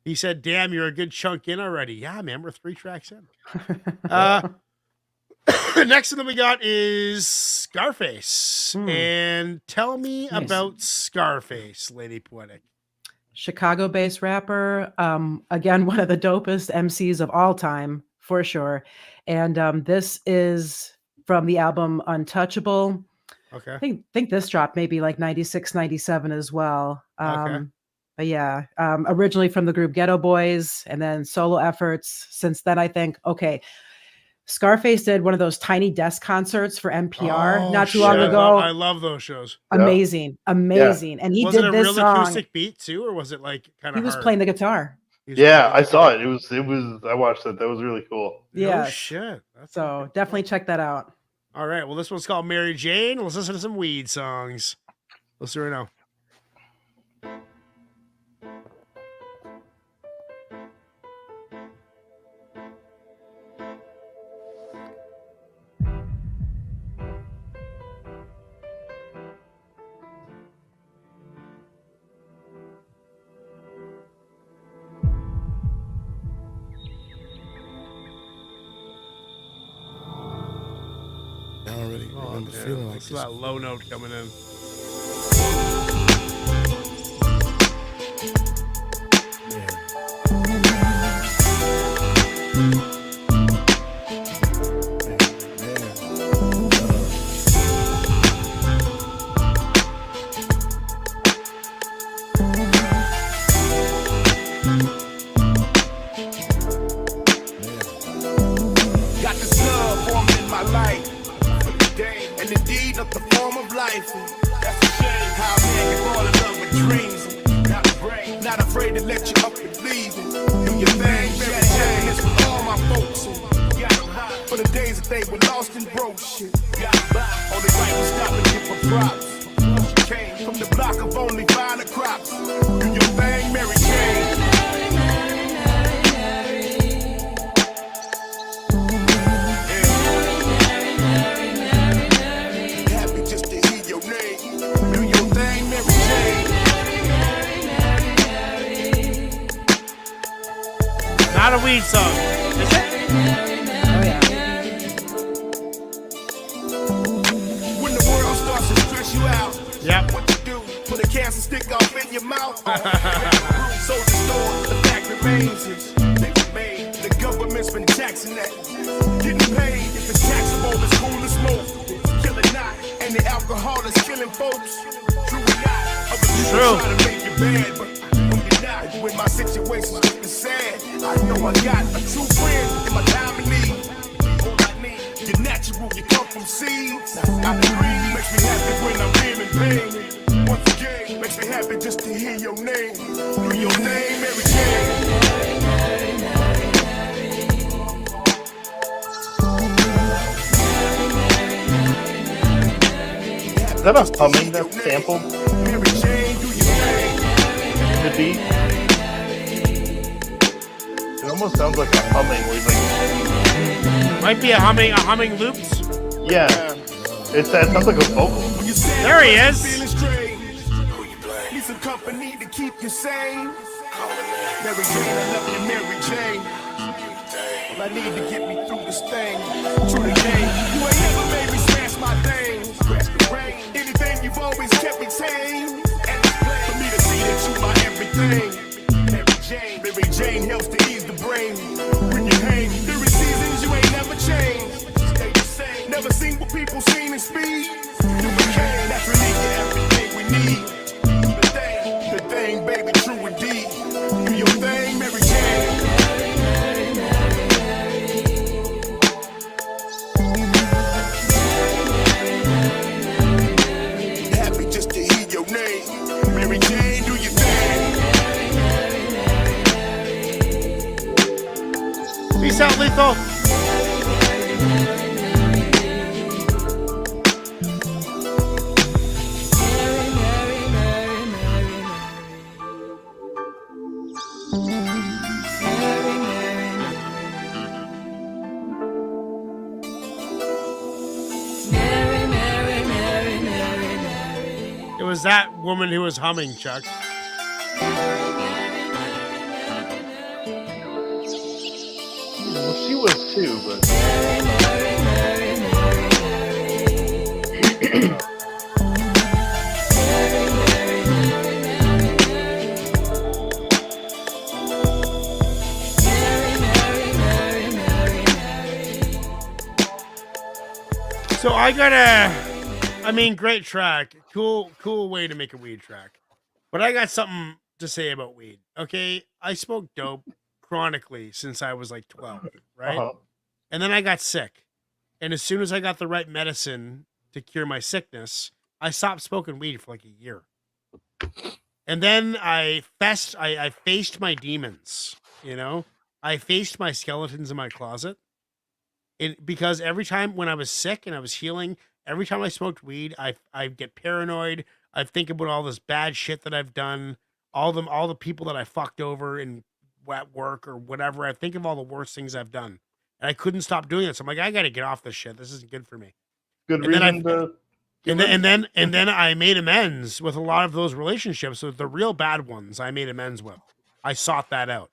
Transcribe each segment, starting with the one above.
He said, "Damn, you're a good chunk in already." Yeah, man, we're 3 tracks in. Next one that we got is SCARFACE. And tell me about SCARFACE, Lady Poetic. Chicago-based rapper. Again, one of the dopest MCs of all time, for sure. And this is from the album Untouchable. Okay. I think this dropped maybe like 96, 97 as well. Okay. But yeah, originally from the group Ghetto Boys, and then solo efforts since then. I think, okay, SCARFACE did one of those tiny desk concerts for NPR not too long ago. I love those shows. Amazing. Yeah. And he was did it a this real song. acoustic beat too, or was it like kind of? He was playing the guitar. Yeah, I saw it. It was. I watched it. That was really cool. Yeah. Oh, shit. So definitely check that out. All right. Well, this one's called Mary Jane. Let's listen to some weed songs. Let's do it right now. I don't really remember feeling like It's this. that low note coming in. Got this love formed in my life. And indeed not the form of life. That's a shame how a man can fall in love with dreams. Not afraid to let you up and leave it. Do your thing, Mary Jane. It's with all my folks. For the days that they were lost and broke shit. Only right was stop and give her props. Came from the block of only finer crops. Do your thing, Mary Jane. Not a weed song. Is it? Oh, yeah. When the world starts to stress you out, Yep. what you do? Put a cancer stick off in your mouth. So the store, the fact remains is they were made. The government's been taxing that. Getting paid if it's taxable, it's cool to smoke. Kill it not, and the alcohol is killing folks. True or not? Other people True. try to make you bad, but when you're not, when my situation's looking sad, I know I got a true friend in my time of need. All I need, you're natural, you come from seeds. I breathe, makes me happy when I'm feeling pain. Once again, makes me happy just to hear your name. Hear your name, Mary Jane. Is that a humming that's sampled? Mary Jane, do your thing. The beat? It almost sounds like a humming where he's like, Might be a humming loops. yeah. It sounds like a vocal. When you're sad, There he is. feeling strange. Need some company to keep you sane. Mary Jane, I love you, Mary Jane. All I need to get me through this thing. True the game. You ain't never made me smash my thing. Scratch the brain. Anything you've always kept me tame. And it's plain for me to see that you my everything. Mary Jane helps to ease the brain. When you hang, during seasons you ain't never changed. Stay the same. Never seen what people seen in speed. You became that's really everything we need. The thing, baby, true indeed. Do your thing, Mary Jane. Happy just to hear your name. Mary Jane, do your thing. Peace out, Lethal. It was that woman who was humming, Chuck. too, but So great track. Cool way to make a weed track. But I got something to say about weed. Okay, I smoked dope chronically since I was like 12, right? uh-huh. And then I got sick. And as soon as I got the right medicine to cure my sickness, I stopped smoking weed for like a year. And then I faced my demons, you know? I faced my skeletons in my closet. Because every time when I was sick and I was healing, every time I smoked weed, I get paranoid. I think about all this bad shit that I've done, all the people that I fucked over in at work or whatever. I think of all the worst things I've done, and I couldn't stop doing it. So I'm like, I got to get off this shit. This isn't good for me. Good And then reason to. and then I made amends with a lot of those relationships. So the real bad ones, I made amends with. I sought that out,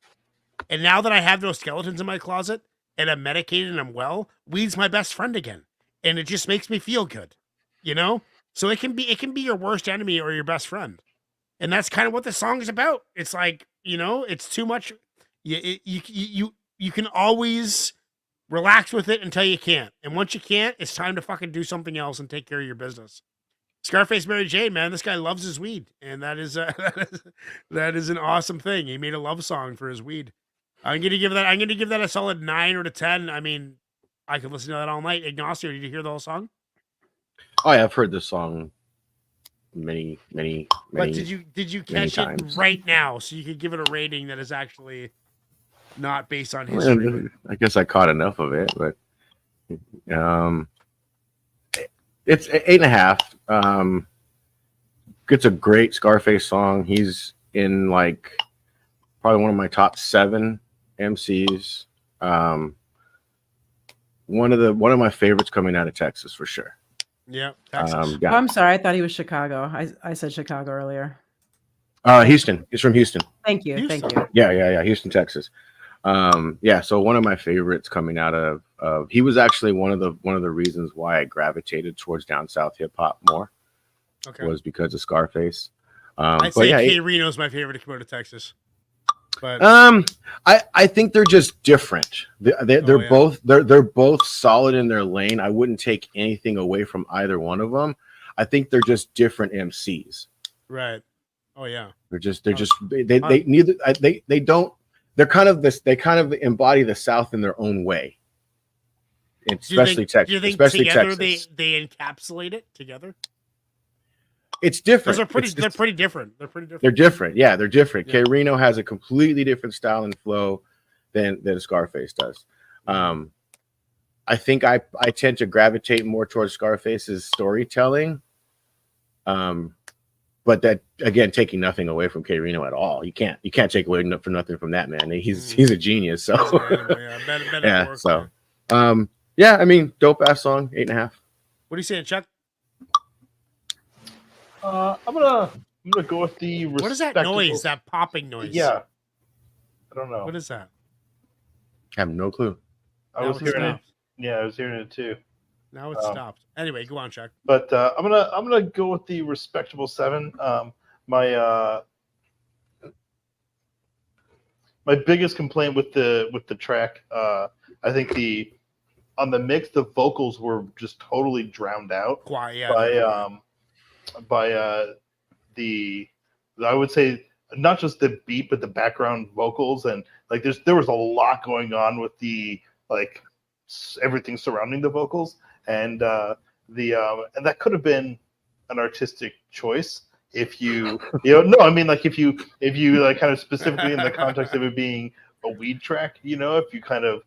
and now that I have those skeletons in my closet and I'm medicated and I'm well, weed's my best friend again, and it just makes me feel good, you know. So it can be your worst enemy or your best friend, and that's kind of what the song is about. It's like, you know, it's too much. You can always relax with it until you can't, and once you can't, it's time to fucking do something else and take care of your business. Scarface Mary Jane, man, this guy loves his weed, and that is that is an awesome thing. He made a love song for his weed. I'm gonna give that a solid 9 or 10. I mean, I could listen to that all night. Ignacio, did you hear the whole song? Oh yeah, I've heard this song many. But did you catch it times. right now so you could give it a rating that is actually not based on history? I guess I caught enough of it, but it's 8.5. It's a great Scarface song. He's in like probably one of my top 7 MCs. One of my favorites coming out of Texas for sure. Yeah, Texas. Oh, I'm sorry. I thought he was Chicago. I said Chicago earlier. Houston. He's from Houston. Thank you. Houston. Thank you. Yeah. Houston, Texas. So one of my favorites coming out of he was actually one of the reasons why I gravitated towards down south hip hop more. Okay. Was because of Scarface. I'd say K Reno's my favorite to come out of Texas. But I think they're just different. They're both solid in their lane. I wouldn't take anything away from either one of them. I think they're just different MCs. Right. Oh yeah. They're kind of this. They kind of embody the South in their own way. Especially Texas. Do you think especially together Texas. they encapsulate it together? It's different. They're pretty different. They're different. Yeah, they're different. Yeah. K Reno has a completely different style and flow than Scarface does. I think I tend to gravitate more towards Scarface's storytelling. But that again, taking nothing away from K Reno at all. You can't take away from nothing from that man. He's a genius. So yeah. I mean, dope ass song. 8.5. What are you saying, Chuck? I'm gonna go with the. What is that noise? That popping noise? Yeah, I don't know. What is that? I have no clue. I was hearing it. Yeah, I was hearing it too. Now it's stopped. Anyway, go on, Chuck. But I'm gonna go with the respectable 7. My biggest complaint with the track, I think on the mix, the vocals were just totally drowned out Quiet, yeah, by the, I would say, not just the beat but the background vocals, and like there was a lot going on with the like everything surrounding the vocals, and and that could have been an artistic choice if you if you like kind of specifically in the context of it being a weed track, if you kind of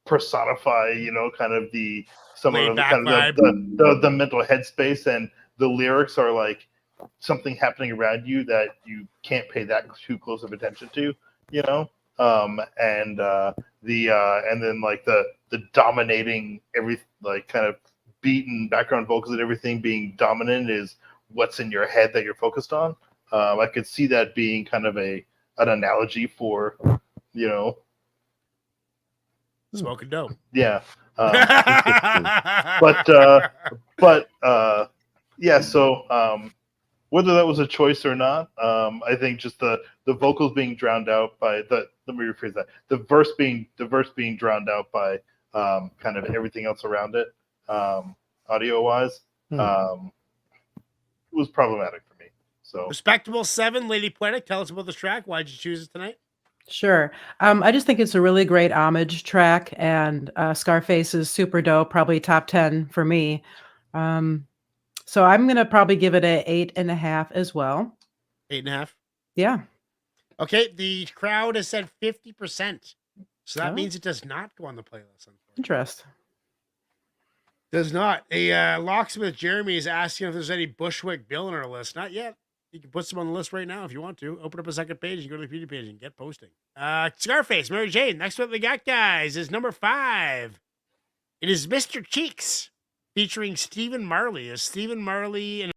personify kind of the some of the mental headspace, and the lyrics are like something happening around you that you can't pay that too close of attention to, and then like the dominating every like kind of beat and background vocals and everything being dominant is what's in your head that you're focused on. I could see that being kind of an analogy for Smoking dope. Yeah. But yeah. So whether that was a choice or not, I think just the vocals being drowned out by the. Let me rephrase that. The verse being drowned out by kind of everything else around it, audio wise, was problematic for me. So Respectable 7, Lady Poetic. Tell us about this track. Why'd you choose it tonight? Sure. I just think it's a really great homage track, and Scarface is super dope, probably top 10 for me. So I'm going to probably give it a 8.5 as well. 8.5. Yeah. Okay, the crowd has said 50%. So that Oh. means it does not go on the playlist, unfortunately. Interest. Does not. A Locksmith Jeremy is asking if there's any Bushwick Bill on our list. Not yet. You can put some on the list right now if you want to. Open up a second page and go to the Wikipedia page and get posting. Scarface, Mary Jane. Next one we got, guys, is number 5. It is Mr. Cheeks featuring Stephen Marley. Is Stephen Marley and